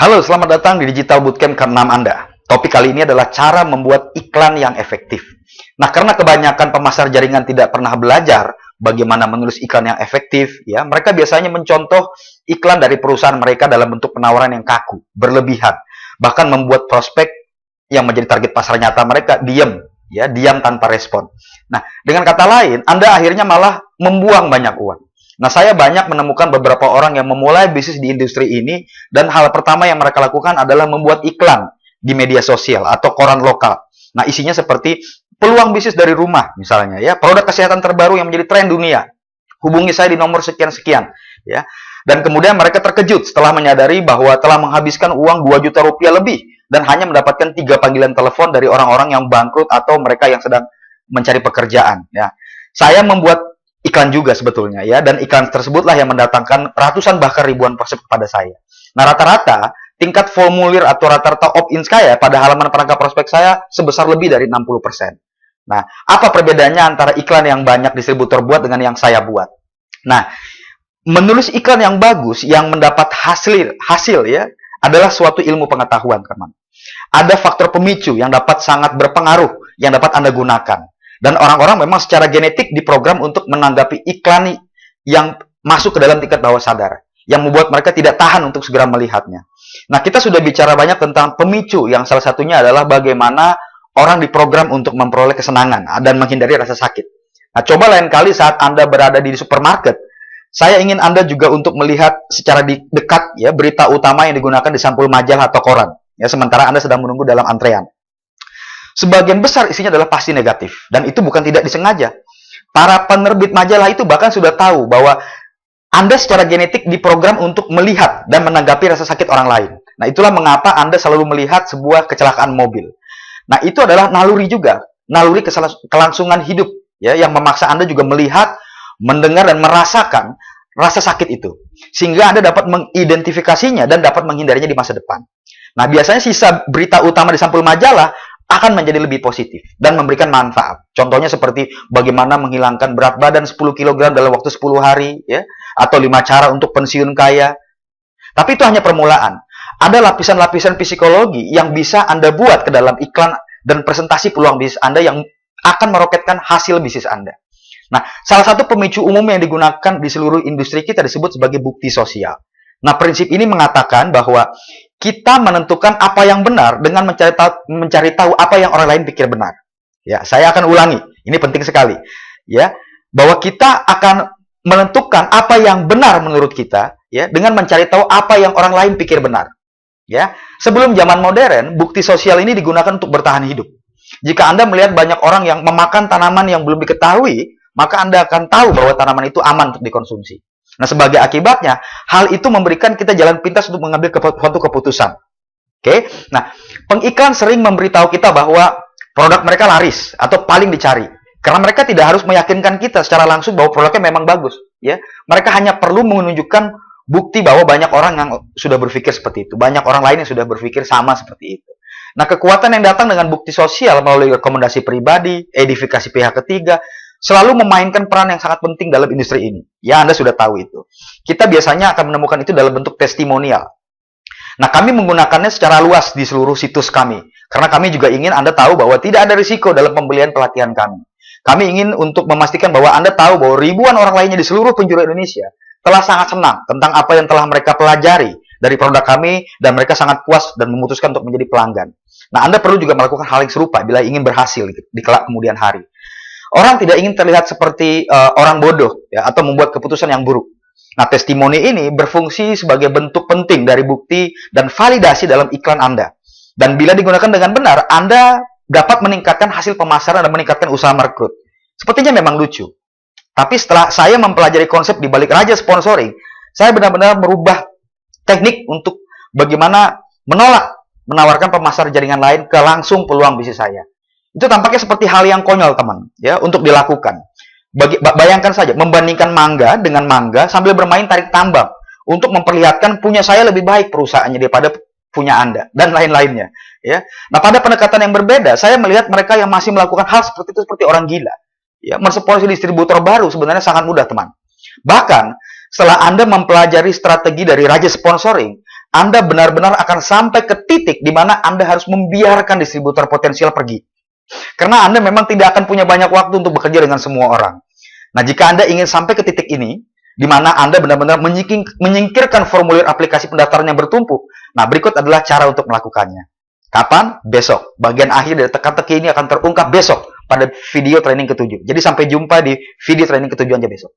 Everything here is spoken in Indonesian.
Halo, selamat datang di Digital Bootcamp ke-6 Anda. Topik kali ini adalah cara membuat iklan yang efektif. Nah, karena kebanyakan pemasar jaringan tidak pernah belajar bagaimana menulis iklan yang efektif, ya, mereka biasanya mencontoh iklan dari perusahaan mereka dalam bentuk penawaran yang kaku, berlebihan, bahkan membuat prospek yang menjadi target pasar nyata mereka diam tanpa respon. Nah, dengan kata lain, Anda akhirnya malah membuang banyak uang. Nah, saya banyak menemukan beberapa orang yang memulai bisnis di industri ini, dan hal pertama yang mereka lakukan adalah membuat iklan di media sosial atau koran lokal. Nah, isinya seperti peluang bisnis dari rumah, misalnya, ya, produk kesehatan terbaru yang menjadi tren dunia. Hubungi saya di nomor sekian-sekian, ya. Dan kemudian mereka terkejut setelah menyadari bahwa telah menghabiskan uang 2 juta rupiah lebih dan hanya mendapatkan 3 panggilan telepon dari orang-orang yang bangkrut atau mereka yang sedang mencari pekerjaan, ya. Saya membuat iklan juga sebetulnya, ya, dan iklan tersebutlah yang mendatangkan ratusan bahkan ribuan prospek kepada saya. Nah, rata-rata tingkat formulir atau rata-rata opt-in saya pada halaman perangkat prospek saya sebesar lebih dari 60%. Nah, apa perbedaannya antara iklan yang banyak distributor buat dengan yang saya buat? Nah, menulis iklan yang bagus yang mendapat hasil ya adalah suatu ilmu pengetahuan, teman. Ada faktor pemicu yang dapat sangat berpengaruh yang dapat Anda gunakan. Dan orang-orang memang secara genetik diprogram untuk menanggapi iklan yang masuk ke dalam tingkat bawah sadar, yang membuat mereka tidak tahan untuk segera melihatnya. Nah, kita sudah bicara banyak tentang pemicu, yang salah satunya adalah bagaimana orang diprogram untuk memperoleh kesenangan dan menghindari rasa sakit. Nah, coba lain kali saat Anda berada di supermarket, saya ingin Anda juga untuk melihat secara dekat, ya, berita utama yang digunakan di sampul majalah atau koran, ya, sementara Anda sedang menunggu dalam antrean. Sebagian besar isinya adalah pasti negatif, dan itu bukan tidak disengaja. Para penerbit majalah itu bahkan sudah tahu bahwa Anda secara genetik diprogram untuk melihat dan menanggapi rasa sakit orang lain. Nah, itulah mengapa Anda selalu melihat sebuah kecelakaan mobil. Nah, itu adalah naluri juga, naluri kelangsungan hidup, ya, yang memaksa Anda juga melihat, mendengar, dan merasakan rasa sakit itu. Sehingga Anda dapat mengidentifikasinya dan dapat menghindarinya di masa depan. Nah, biasanya sisa berita utama di sampul majalah akan menjadi lebih positif dan memberikan manfaat. Contohnya seperti bagaimana menghilangkan berat badan 10 kg dalam waktu 10 hari, ya, atau 5 cara untuk pensiun kaya. Tapi itu hanya permulaan. Ada lapisan-lapisan psikologi yang bisa Anda buat ke dalam iklan dan presentasi peluang bisnis Anda yang akan meroketkan hasil bisnis Anda. Nah, salah satu pemicu umum yang digunakan di seluruh industri kita disebut sebagai bukti sosial. Nah, prinsip ini mengatakan bahwa kita menentukan apa yang benar dengan mencari tahu apa yang orang lain pikir benar. Ya, saya akan ulangi. Ini penting sekali. Ya, bahwa kita akan menentukan apa yang benar menurut kita, ya, dengan mencari tahu apa yang orang lain pikir benar. Ya, sebelum zaman modern, bukti sosial ini digunakan untuk bertahan hidup. Jika Anda melihat banyak orang yang memakan tanaman yang belum diketahui, maka Anda akan tahu bahwa tanaman itu aman untuk dikonsumsi. Nah, sebagai akibatnya, hal itu memberikan kita jalan pintas untuk mengambil suatu keputusan. Oke? Nah, pengiklan sering memberitahu kita bahwa produk mereka laris atau paling dicari. Karena mereka tidak harus meyakinkan kita secara langsung bahwa produknya memang bagus. Ya, mereka hanya perlu menunjukkan bukti bahwa banyak orang yang sudah berpikir seperti itu. Banyak orang lain yang sudah berpikir sama seperti itu. Nah, kekuatan yang datang dengan bukti sosial melalui rekomendasi pribadi, edifikasi pihak ketiga, selalu memainkan peran yang sangat penting dalam industri ini. Ya, Anda sudah tahu itu. Kita biasanya akan menemukan itu dalam bentuk testimonial. Nah, kami menggunakannya secara luas di seluruh situs kami. Karena kami juga ingin Anda tahu bahwa tidak ada risiko dalam pembelian pelatihan kami. Kami ingin untuk memastikan bahwa Anda tahu bahwa ribuan orang lainnya di seluruh penjuru Indonesia telah sangat senang tentang apa yang telah mereka pelajari dari produk kami, dan mereka sangat puas dan memutuskan untuk menjadi pelanggan. Nah, Anda perlu juga melakukan hal yang serupa bila ingin berhasil di kelak kemudian hari. Orang tidak ingin terlihat seperti orang bodoh, ya, atau membuat keputusan yang buruk. Nah, testimoni ini berfungsi sebagai bentuk penting dari bukti dan validasi dalam iklan Anda. Dan bila digunakan dengan benar, Anda dapat meningkatkan hasil pemasaran dan meningkatkan usaha merekrut. Sepertinya memang lucu. Tapi setelah saya mempelajari konsep di balik raja sponsoring, saya benar-benar merubah teknik untuk bagaimana menawarkan pemasar jaringan lain ke langsung peluang bisnis saya. Itu tampaknya seperti hal yang konyol, teman, ya, untuk dilakukan. Bayangkan saja, membandingkan mangga dengan mangga sambil bermain tarik tambang untuk memperlihatkan punya saya lebih baik perusahaannya daripada punya Anda, dan lain-lainnya. Ya. Nah, pada pendekatan yang berbeda, saya melihat mereka yang masih melakukan hal seperti itu seperti orang gila. Ya, mensponsori distributor baru sebenarnya sangat mudah, teman. Bahkan, setelah Anda mempelajari strategi dari raja sponsoring, Anda benar-benar akan sampai ke titik di mana Anda harus membiarkan distributor potensial pergi. Karena Anda memang tidak akan punya banyak waktu untuk bekerja dengan semua orang. Nah, jika Anda ingin sampai ke titik ini, di mana Anda benar-benar menyingkirkan formulir aplikasi pendaftaran yang bertumpuk, nah berikut adalah cara untuk melakukannya. Kapan? Besok. Bagian akhir dari teka-teki ini akan terungkap besok pada video training ke-7. Jadi sampai jumpa di video training ke-7 aja besok.